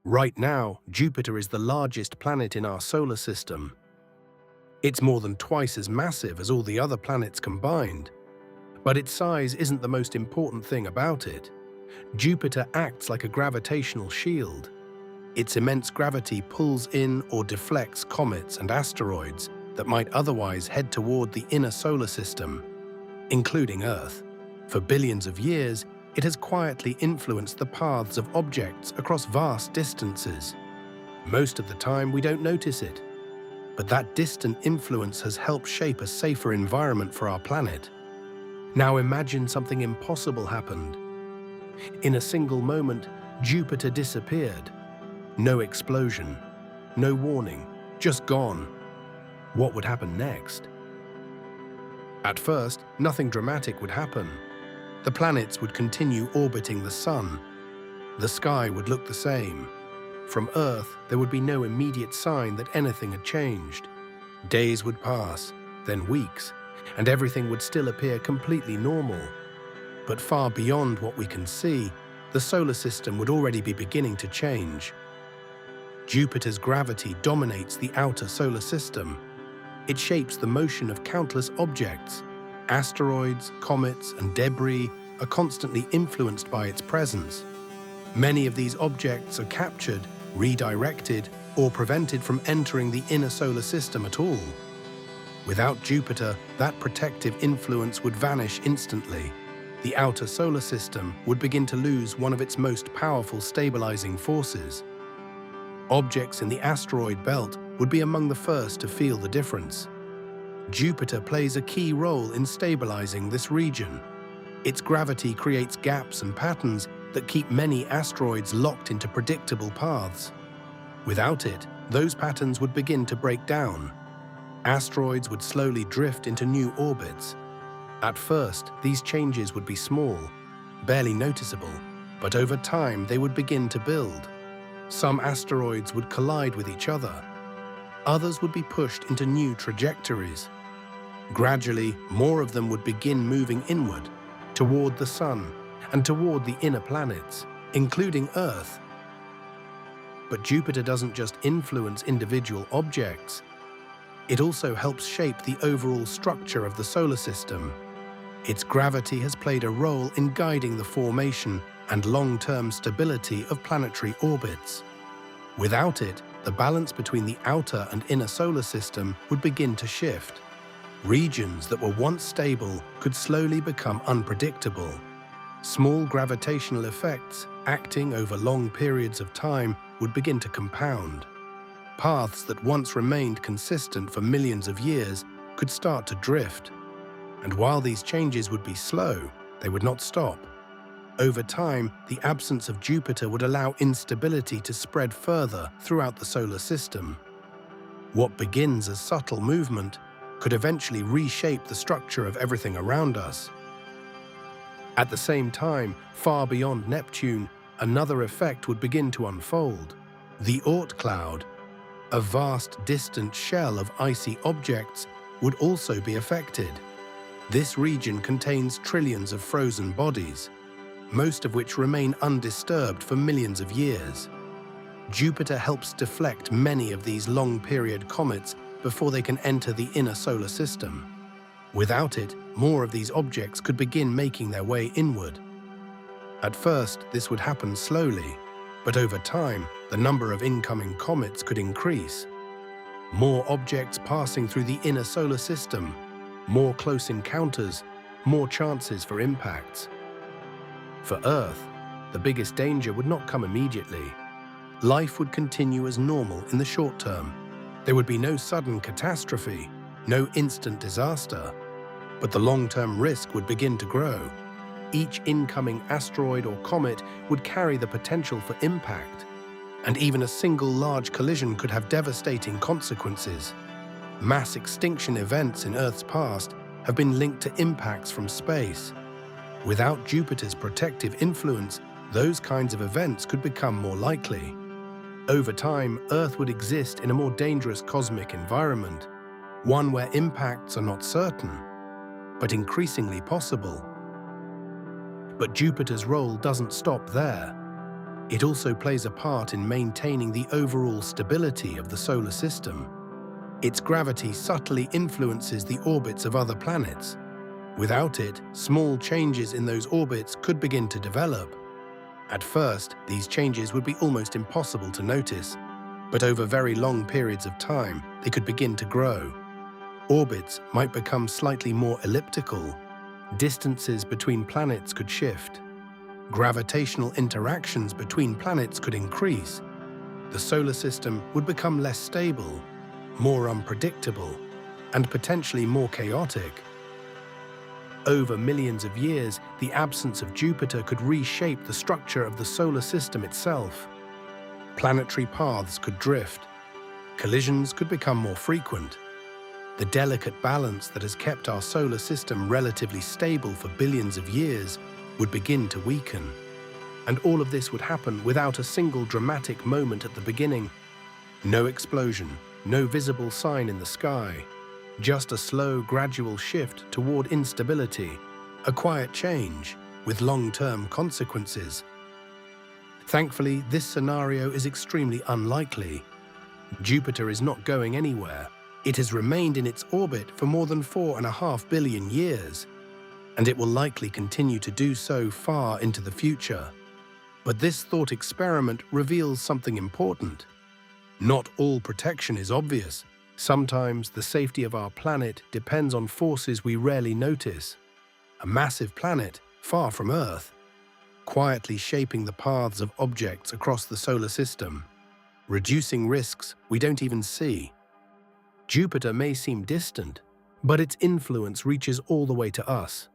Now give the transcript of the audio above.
Right now, Jupiter is the largest planet in our solar system. It's more than twice as massive as all the other planets combined. But its size isn't the most important thing about it. Jupiter acts like a gravitational shield. Its immense gravity pulls in or deflects comets and asteroids that might otherwise head toward the inner solar system, including Earth. For billions of years, it has quietly influenced the paths of objects across vast distances. Most of the time, we don't notice it. But that distant influence has helped shape a safer environment for our planet. Now imagine something impossible happened. In a single moment, Jupiter disappeared. No explosion, no warning, just gone. What would happen next? At first, nothing dramatic would happen. The planets would continue orbiting the Sun. The sky would look the same. From Earth, there would be no immediate sign that anything had changed. Days would pass, then weeks, and everything would still appear completely normal. But far beyond what we can see, the solar system would already be beginning to change. Jupiter's gravity dominates the outer solar system. It shapes the motion of countless objects. Asteroids, comets, and debris are constantly influenced by its presence. Many of these objects are captured, redirected, or prevented from entering the inner solar system at all. Without Jupiter, that protective influence would vanish instantly. The outer solar system would begin to lose one of its most powerful stabilizing forces. Objects in the asteroid belt would be among the first to feel the difference. Jupiter plays a key role in stabilizing this region. Its gravity creates gaps and patterns that keep many asteroids locked into predictable paths. Without it, those patterns would begin to break down. Asteroids would slowly drift into new orbits. At first, these changes would be small, barely noticeable, but over time they would begin to build. Some asteroids would collide with each other. Others would be pushed into new trajectories. Gradually, more of them would begin moving inward, toward the Sun, and toward the inner planets, including Earth. But Jupiter doesn't just influence individual objects. It also helps shape the overall structure of the solar system. Its gravity has played a role in guiding the formation and long-term stability of planetary orbits. Without it, the balance between the outer and inner solar system would begin to shift. Regions that were once stable could slowly become unpredictable. Small gravitational effects, acting over long periods of time, would begin to compound. Paths that once remained consistent for millions of years could start to drift. And while these changes would be slow, they would not stop. Over time, the absence of Jupiter would allow instability to spread further throughout the solar system. What begins as subtle movement could eventually reshape the structure of everything around us. At the same time, far beyond Neptune, another effect would begin to unfold. The Oort cloud, a vast, distant shell of icy objects, would also be affected. This region contains trillions of frozen bodies, most of which remain undisturbed for millions of years. Jupiter helps deflect many of these long-period comets before they can enter the inner solar system. Without it, more of these objects could begin making their way inward. At first, this would happen slowly, but over time, the number of incoming comets could increase. More objects passing through the inner solar system, more close encounters, more chances for impacts. For Earth, the biggest danger would not come immediately. Life would continue as normal in the short term. There would be no sudden catastrophe, no instant disaster. But the long-term risk would begin to grow. Each incoming asteroid or comet would carry the potential for impact, and even a single large collision could have devastating consequences. Mass extinction events in Earth's past have been linked to impacts from space. Without Jupiter's protective influence, those kinds of events could become more likely. Over time, Earth would exist in a more dangerous cosmic environment, one where impacts are not certain, but increasingly possible. But Jupiter's role doesn't stop there. It also plays a part in maintaining the overall stability of the solar system. Its gravity subtly influences the orbits of other planets. Without it, small changes in those orbits could begin to develop. At first, these changes would be almost impossible to notice, but over very long periods of time, they could begin to grow. Orbits might become slightly more elliptical. Distances between planets could shift. Gravitational interactions between planets could increase. The solar system would become less stable, more unpredictable, and potentially more chaotic. Over millions of years, the absence of Jupiter could reshape the structure of the solar system itself. Planetary paths could drift. Collisions could become more frequent. The delicate balance that has kept our solar system relatively stable for billions of years would begin to weaken. And all of this would happen without a single dramatic moment at the beginning. No explosion, no visible sign in the sky. Just a slow, gradual shift toward instability, a quiet change with long-term consequences. Thankfully, this scenario is extremely unlikely. Jupiter is not going anywhere. It has remained in its orbit for more than 4.5 billion years, and it will likely continue to do so far into the future. But this thought experiment reveals something important. Not all protection is obvious. Sometimes the safety of our planet depends on forces we rarely notice. A massive planet, far from Earth, quietly shaping the paths of objects across the solar system, reducing risks we don't even see. Jupiter may seem distant, but its influence reaches all the way to us.